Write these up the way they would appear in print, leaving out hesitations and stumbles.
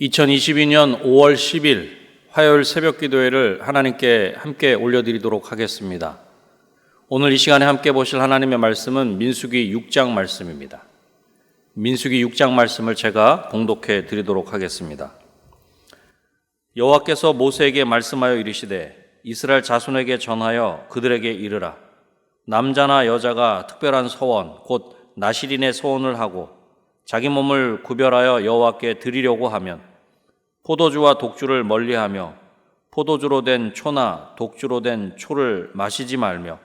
2022년 5월 10일 화요일 새벽 기도회를 하나님께 함께 올려드리도록 하겠습니다. 오늘 이 시간에 함께 보실 하나님의 말씀은 민수기 6장 말씀입니다. 민수기 6장 말씀을 제가 봉독해 드리도록 하겠습니다. 여호와께서 모세에게 말씀하여 이르시되 이스라엘 자손에게 전하여 그들에게 이르라. 남자나 여자가 특별한 서원 곧 나실인의 서원을 하고 자기 몸을 구별하여 여호와께 드리려고 하면 포도주와 독주를 멀리하며 포도주로 된 초나 독주로 된 초를 마시지 말며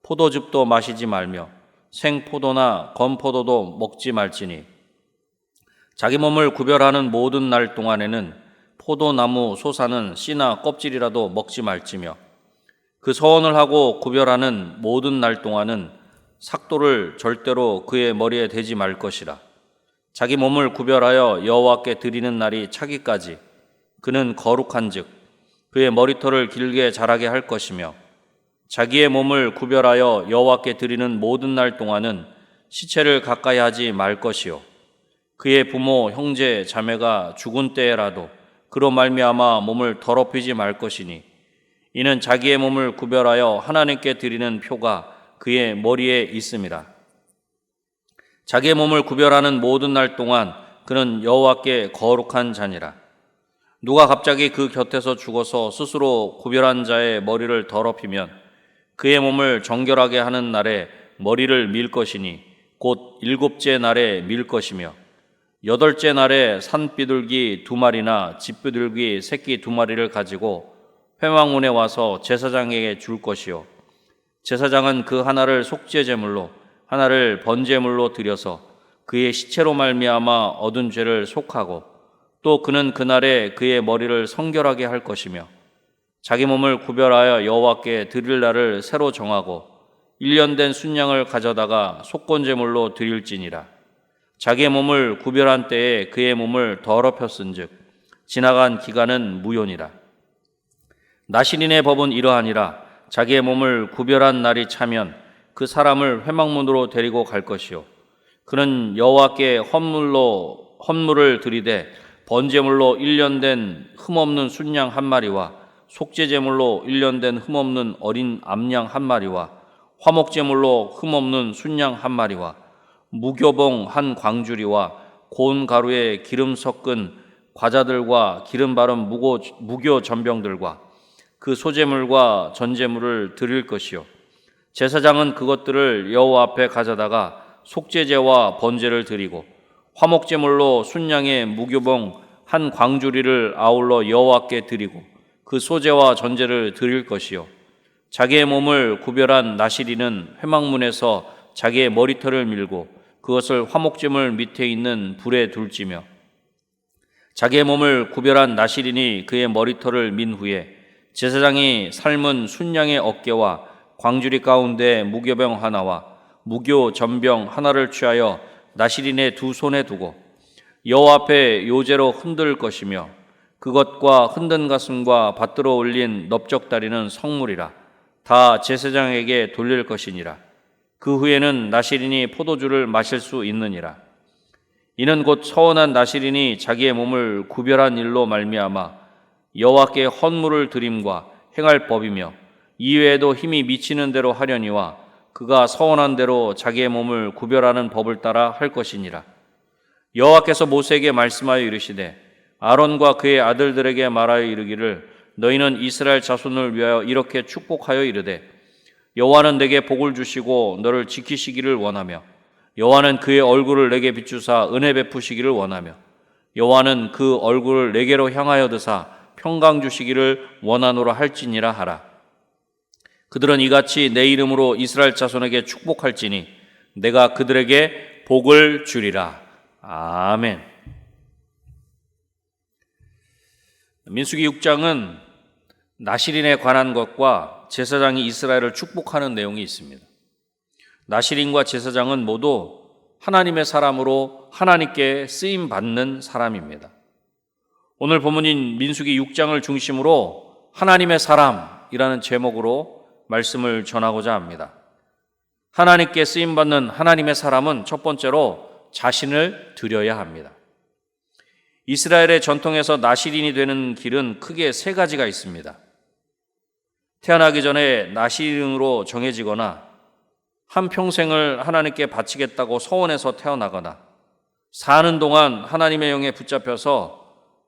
포도즙도 마시지 말며 생포도나 건포도도 먹지 말지니 자기 몸을 구별하는 모든 날 동안에는 포도나무 솟아는 씨나 껍질이라도 먹지 말지며 그 서원을 하고 구별하는 모든 날 동안은 삭도를 절대로 그의 머리에 대지 말 것이라. 자기 몸을 구별하여 여호와께 드리는 날이 차기까지 그는 거룩한즉 그의 머리털을 길게 자라게 할 것이며 자기의 몸을 구별하여 여호와께 드리는 모든 날 동안은 시체를 가까이 하지 말 것이요 그의 부모 형제 자매가 죽은 때에라도 그로 말미암아 몸을 더럽히지 말 것이니 이는 자기의 몸을 구별하여 하나님께 드리는 표가 그의 머리에 있음이라. 자기의 몸을 구별하는 모든 날 동안 그는 여호와께 거룩한 자니라. 누가 갑자기 그 곁에서 죽어서 스스로 구별한 자의 머리를 더럽히면 그의 몸을 정결하게 하는 날에 머리를 밀 것이니 곧 7째 날에 밀 것이며 8째 날에 산비둘기 2마리나 집비둘기 새끼 2마리를 가지고 회막문에 와서 제사장에게 줄 것이요 제사장은 그 하나를 속죄제물로 하나를 번제물로 드려서 그의 시체로 말미암아 얻은 죄를 속하고 또 그는 그날에 그의 머리를 성결하게 할 것이며 자기 몸을 구별하여 여호와께 드릴 날을 새로 정하고 1년 된 순양을 가져다가 속건제물로 드릴지니라. 자기의 몸을 구별한 때에 그의 몸을 더럽혔은즉 지나간 기간은 무효니라. 나실인의 법은 이러하니라. 자기의 몸을 구별한 날이 차면 그 사람을 회막문으로 데리고 갈 것이요 그는 여호와께 헌물을 드리되 번제물로 1년 된 흠없는 순양 1마리와 속죄제물로 1년 된 흠없는 어린 암양 1마리와 화목제물로 흠없는 순양 1마리와 무교봉 1광주리와 고운 가루에 기름 섞은 과자들과 기름 바른 무교 전병들과 그 소제물과 전제물을 드릴 것이요 제사장은 그것들을 여호와 앞에 가져다가 속죄제와 번제를 드리고 화목제물로 순양의 무교봉 1광주리를 아울러 여호와께 드리고 그 소제와 전제를 드릴 것이요 자기의 몸을 구별한 나실인은 회막문에서 자기의 머리털을 밀고 그것을 화목제물 밑에 있는 불에 둘지며 자기의 몸을 구별한 나실인이 그의 머리털을 민 후에 제사장이 삶은 순양의 어깨와 광주리 가운데 무교병 하나와 무교 전병 하나를 취하여 나실인의 두 손에 두고 여호와 앞에 요제로 흔들 것이며 그것과 흔든 가슴과 받들어 올린 넓적다리는 성물이라 다 제사장에게 돌릴 것이니라. 그 후에는 나실인이 포도주를 마실 수 있느니라. 이는 곧 서원한 나실인이 자기의 몸을 구별한 일로 말미암아 여호와께 헌물을 드림과 행할 법이며 이외에도 힘이 미치는 대로 하려니와 그가 서원한 대로 자기의 몸을 구별하는 법을 따라 할 것이니라. 여호와께서 모세에게 말씀하여 이르시되 아론과 그의 아들들에게 말하여 이르기를 너희는 이스라엘 자손을 위하여 이렇게 축복하여 이르되 여호와는 내게 복을 주시고 너를 지키시기를 원하며 여호와는 그의 얼굴을 내게 비추사 은혜 베푸시기를 원하며 여호와는 그 얼굴을 내게로 향하여 드사 평강 주시기를 원하노라 할지니라 하라. 그들은 이같이 내 이름으로 이스라엘 자손에게 축복할지니 내가 그들에게 복을 주리라. 아멘. 민수기 6장은 나실인에 관한 것과 제사장이 이스라엘을 축복하는 내용이 있습니다. 나실인과 제사장은 모두 하나님의 사람으로 하나님께 쓰임받는 사람입니다. 오늘 본문인 민수기 6장을 중심으로 하나님의 사람이라는 제목으로 말씀을 전하고자 합니다. 하나님께 쓰임받는 하나님의 사람은 첫 번째로 자신을 드려야 합니다. 이스라엘의 전통에서 나실인이 되는 길은 크게 세 가지가 있습니다. 태어나기 전에 나실인으로 정해지거나 한평생을 하나님께 바치겠다고 소원해서 태어나거나 사는 동안 하나님의 영에 붙잡혀서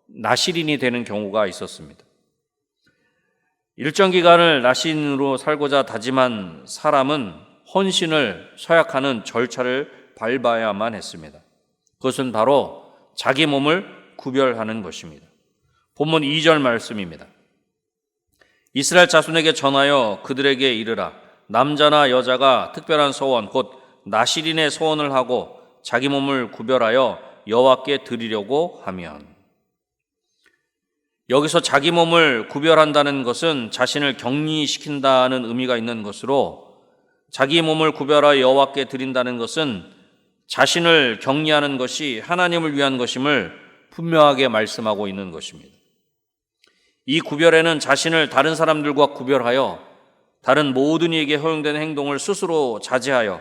나실인이 되는 경우가 있었습니다. 일정 기간을 나실인으로 살고자 다짐한 사람은 헌신을 서약하는 절차를 밟아야만 했습니다. 그것은 바로 자기 몸을 구별하는 것입니다. 본문 2절 말씀입니다. 이스라엘 자손에게 전하여 그들에게 이르라. 남자나 여자가 특별한 소원 곧 나실인의 소원을 하고 자기 몸을 구별하여 여호와께 드리려고 하면. 여기서 자기 몸을 구별한다는 것은 자신을 격리시킨다는 의미가 있는 것으로, 자기 몸을 구별하여 여호와께 드린다는 것은 자신을 격리하는 것이 하나님을 위한 것임을 분명하게 말씀하고 있는 것입니다. 이 구별에는 자신을 다른 사람들과 구별하여 다른 모든 이에게 허용되는 행동을 스스로 자제하여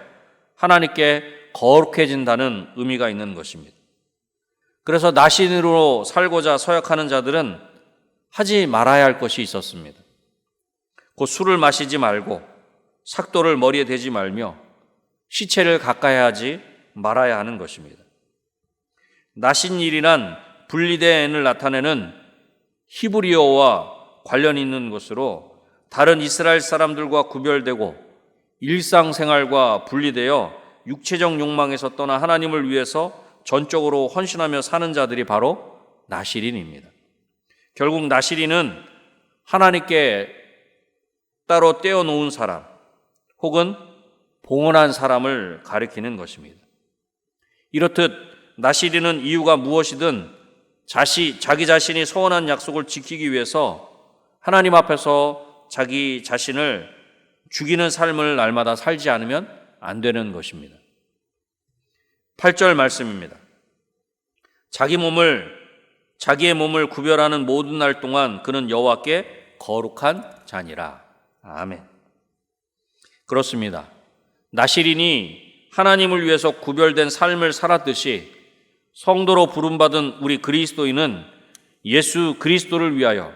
하나님께 거룩해진다는 의미가 있는 것입니다. 그래서 나실인으로 살고자 서약하는 자들은 하지 말아야 할 것이 있었습니다. 곧 술을 마시지 말고 삭도를 머리에 대지 말며 시체를 가까이 하지 말아야 하는 것입니다. 나실인이란 분리된을 나타내는 히브리어와 관련 있는 것으로 다른 이스라엘 사람들과 구별되고 일상생활과 분리되어 육체적 욕망에서 떠나 하나님을 위해서 전적으로 헌신하며 사는 자들이 바로 나실인입니다. 결국 나실인은 하나님께 따로 떼어놓은 사람 혹은 봉헌한 사람을 가리키는 것입니다. 이렇듯 나실인은 이유가 무엇이든 자기 자신이 서원한 약속을 지키기 위해서 하나님 앞에서 자기 자신을 죽이는 삶을 날마다 살지 않으면 안 되는 것입니다. 8절 말씀입니다. 자기의 몸을 구별하는 모든 날 동안 그는 여호와께 거룩한 자니라. 아멘. 그렇습니다. 나실인이 하나님을 위해서 구별된 삶을 살았듯이 성도로 부름받은 우리 그리스도인은 예수 그리스도를 위하여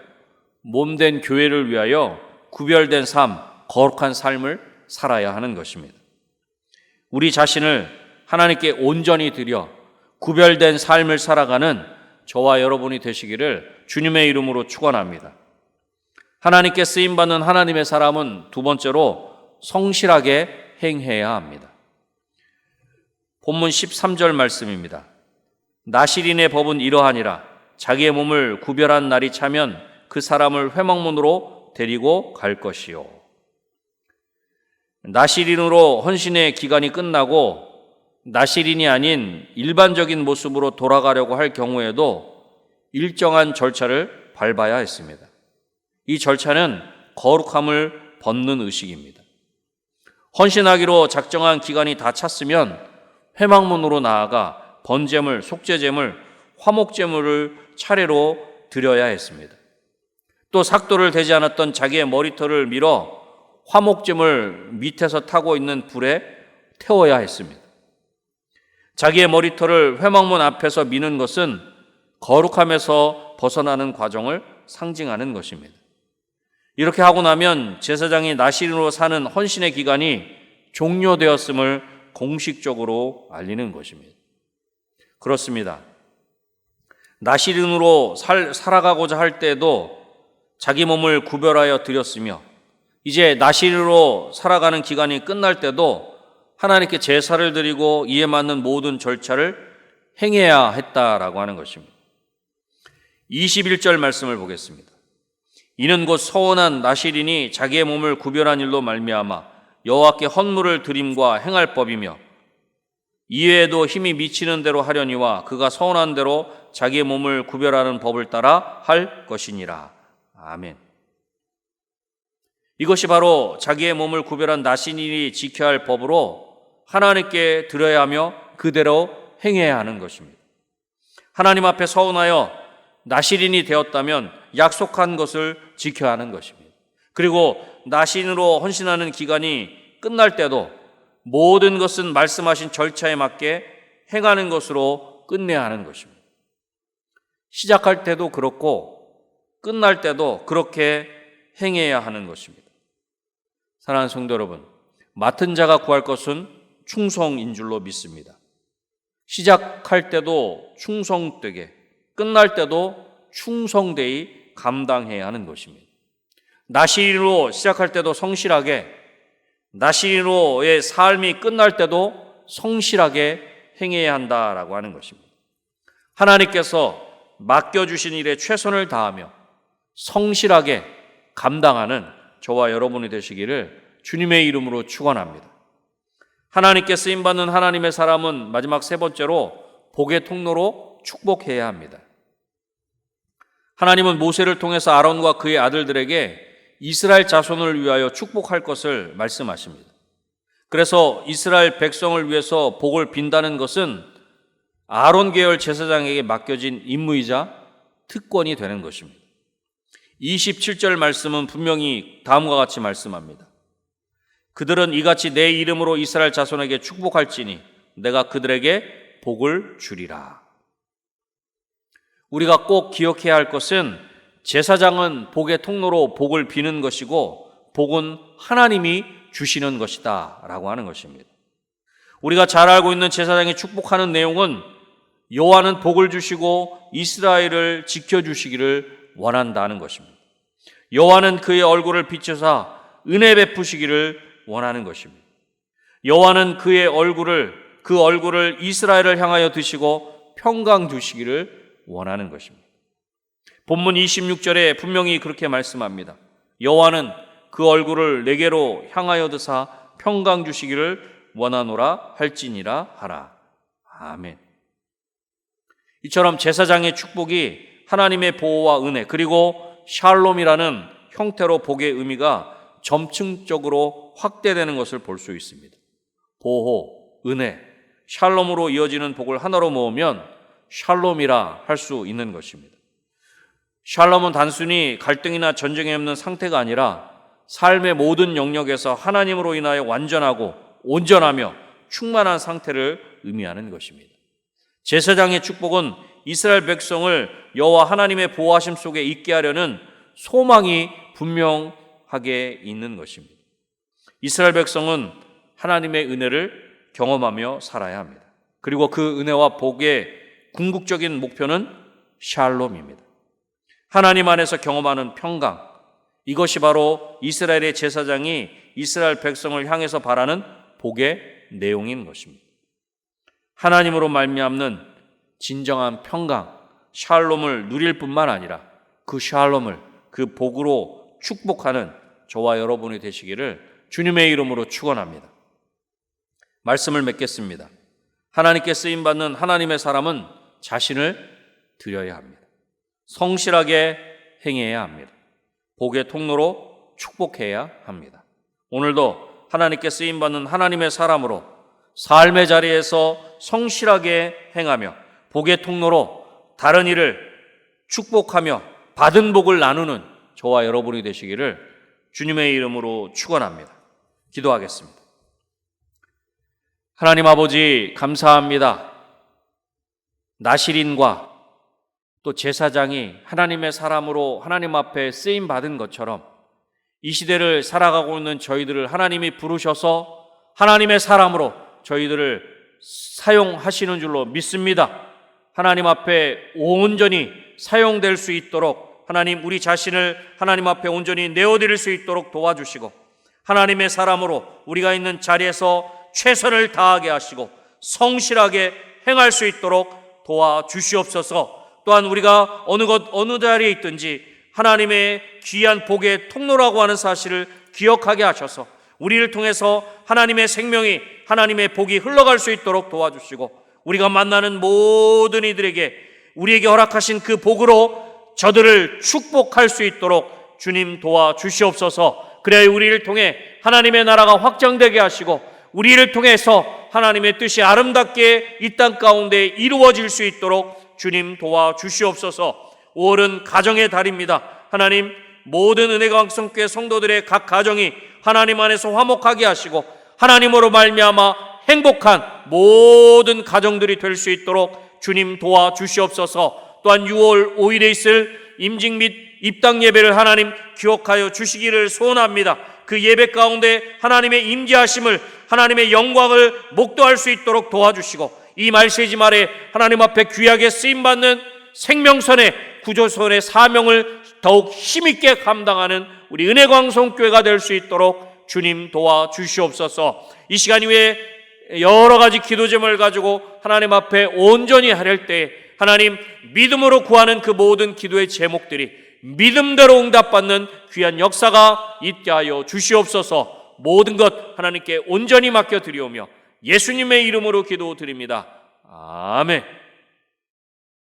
몸된 교회를 위하여 구별된 삶, 거룩한 삶을 살아야 하는 것입니다. 우리 자신을 하나님께 온전히 드려 구별된 삶을 살아가는 저와 여러분이 되시기를 주님의 이름으로 축원합니다. 하나님께 쓰임받는 하나님의 사람은 두 번째로 성실하게 행해야 합니다. 본문 13절 말씀입니다. 나실인의 법은 이러하니라. 자기의 몸을 구별한 날이 차면 그 사람을 회막문으로 데리고 갈 것이요. 나실인으로 헌신의 기간이 끝나고 나실인이 아닌 일반적인 모습으로 돌아가려고 할 경우에도 일정한 절차를 밟아야 했습니다. 이 절차는 거룩함을 벗는 의식입니다. 헌신하기로 작정한 기간이 다 찼으면 회막문으로 나아가 번제물, 속죄제물, 화목제물을 차례로 드려야 했습니다. 또 삭도를 대지 않았던 자기의 머리털을 밀어 화목제물 밑에서 타고 있는 불에 태워야 했습니다. 자기의 머리털을 회막문 앞에서 미는 것은 거룩함에서 벗어나는 과정을 상징하는 것입니다. 이렇게 하고 나면 제사장이 나실인으로 사는 헌신의 기간이 종료되었음을 공식적으로 알리는 것입니다. 그렇습니다. 나실인으로 살아가고자 할 때에도 자기 몸을 구별하여 드렸으며 이제 나실인으로 살아가는 기간이 끝날 때도 하나님께 제사를 드리고 이에 맞는 모든 절차를 행해야 했다라고 하는 것입니다. 21절 말씀을 보겠습니다. 이는 곧 서원한 나실인이 자기의 몸을 구별한 일로 말미암아 여호와께 헌물을 드림과 행할 법이며 이외에도 힘이 미치는 대로 하려니와 그가 서원한 대로 자기의 몸을 구별하는 법을 따라 할 것이니라. 아멘. 이것이 바로 자기의 몸을 구별한 나실인이 지켜야 할 법으로 하나님께 드려야 하며 그대로 행해야 하는 것입니다. 하나님 앞에 서원하여 나실인이 되었다면 약속한 것을 지켜야 하는 것입니다. 그리고 나실인으로 헌신하는 기간이 끝날 때도 모든 것은 말씀하신 절차에 맞게 행하는 것으로 끝내야 하는 것입니다. 시작할 때도 그렇고 끝날 때도 그렇게 행해야 하는 것입니다. 사랑하는 성도 여러분, 맡은 자가 구할 것은 충성인 줄로 믿습니다. 시작할 때도 충성되게, 끝날 때도 충성되이 감당해야 하는 것입니다. 나시린으로 시작할 때도 성실하게, 나시린으로의 삶이 끝날 때도 성실하게 행해야 한다라고 하는 것입니다. 하나님께서 맡겨주신 일에 최선을 다하며 성실하게 감당하는 저와 여러분이 되시기를 주님의 이름으로 축원합니다. 하나님께 쓰임받는 하나님의 사람은 마지막 세 번째로 복의 통로로 축복해야 합니다. 하나님은 모세를 통해서 아론과 그의 아들들에게 이스라엘 자손을 위하여 축복할 것을 말씀하십니다. 그래서 이스라엘 백성을 위해서 복을 빈다는 것은 아론 계열 제사장에게 맡겨진 임무이자 특권이 되는 것입니다. 27절 말씀은 분명히 다음과 같이 말씀합니다. 그들은 이같이 내 이름으로 이스라엘 자손에게 축복할지니 내가 그들에게 복을 주리라. 우리가 꼭 기억해야 할 것은 제사장은 복의 통로로 복을 비는 것이고 복은 하나님이 주시는 것이다 라고 하는 것입니다. 우리가 잘 알고 있는 제사장이 축복하는 내용은 여호와는 복을 주시고 이스라엘을 지켜주시기를 원한다는 것입니다. 여호와는 그의 얼굴을 비추사 은혜 베푸시기를 원하는 것입니다. 여호와는 그 얼굴을 이스라엘을 향하여 드시고 평강 주시기를 원하는 것입니다. 본문 26절에 분명히 그렇게 말씀합니다. 여호와는 그 얼굴을 내게로 향하여 드사 평강 주시기를 원하노라 할지니라 하라. 아멘. 이처럼 제사장의 축복이 하나님의 보호와 은혜 그리고 샬롬이라는 형태로 복의 의미가 점층적으로 확대되는 것을 볼 수 있습니다. 보호, 은혜, 샬롬으로 이어지는 복을 하나로 모으면 샬롬이라 할 수 있는 것입니다. 샬롬은 단순히 갈등이나 전쟁이 없는 상태가 아니라 삶의 모든 영역에서 하나님으로 인하여 완전하고 온전하며 충만한 상태를 의미하는 것입니다. 제사장의 축복은 이스라엘 백성을 여호와 하나님의 보호하심 속에 있게 하려는 소망이 분명하게 있는 것입니다. 이스라엘 백성은 하나님의 은혜를 경험하며 살아야 합니다. 그리고 그 은혜와 복의 궁극적인 목표는 샬롬입니다. 하나님 안에서 경험하는 평강, 이것이 바로 이스라엘의 제사장이 이스라엘 백성을 향해서 바라는 복의 내용인 것입니다. 하나님으로 말미암는 진정한 평강, 샬롬을 누릴 뿐만 아니라 그 샬롬을 그 복으로 축복하는 저와 여러분이 되시기를 주님의 이름으로 축원합니다. 말씀을 맺겠습니다. 하나님께 쓰임받는 하나님의 사람은 자신을 드려야 합니다. 성실하게 행해야 합니다. 복의 통로로 축복해야 합니다. 오늘도 하나님께 쓰임받는 하나님의 사람으로 삶의 자리에서 성실하게 행하며 복의 통로로 다른 이를 축복하며 받은 복을 나누는 저와 여러분이 되시기를 주님의 이름으로 축원합니다. 기도하겠습니다. 하나님 아버지 감사합니다. 나시린과 또 제사장이 하나님의 사람으로 하나님 앞에 쓰임 받은 것처럼 이 시대를 살아가고 있는 저희들을 하나님이 부르셔서 하나님의 사람으로 저희들을 사용하시는 줄로 믿습니다. 하나님 앞에 온전히 사용될 수 있도록 하나님 우리 자신을 하나님 앞에 온전히 내어드릴 수 있도록 도와주시고 하나님의 사람으로 우리가 있는 자리에서 최선을 다하게 하시고 성실하게 행할 수 있도록 도와주시옵소서. 또한 우리가 어느 자리에 있든지 하나님의 귀한 복의 통로라고 하는 사실을 기억하게 하셔서 우리를 통해서 하나님의 생명이 하나님의 복이 흘러갈 수 있도록 도와주시고 우리가 만나는 모든 이들에게 우리에게 허락하신 그 복으로 저들을 축복할 수 있도록 주님 도와주시옵소서. 그래야 우리를 통해 하나님의 나라가 확장되게 하시고 우리를 통해서 하나님의 뜻이 아름답게 이 땅 가운데 이루어질 수 있도록 주님 도와주시옵소서. 5월은 가정의 달입니다. 하나님 모든 은혜가 왕성교회 성도들의 각 가정이 하나님 안에서 화목하게 하시고 하나님으로 말미암아 행복한 모든 가정들이 될 수 있도록 주님 도와주시옵소서. 또한 6월 5일에 있을 임직 및 입당 예배를 하나님 기억하여 주시기를 소원합니다. 그 예배 가운데 하나님의 임재하심을, 하나님의 영광을 목도할 수 있도록 도와주시고, 이 말세지 말에 하나님 앞에 귀하게 쓰임받는 생명선의 구조선의 사명을 더욱 힘있게 감당하는 우리 은혜광성교회가 될 수 있도록 주님 도와주시옵소서. 이 시간 이후에 여러 가지 기도 제목을 가지고 하나님 앞에 온전히 하릴 때 하나님 믿음으로 구하는 그 모든 기도의 제목들이 믿음대로 응답받는 귀한 역사가 있게 하여 주시옵소서. 모든 것 하나님께 온전히 맡겨드리오며 예수님의 이름으로 기도드립니다. 아멘.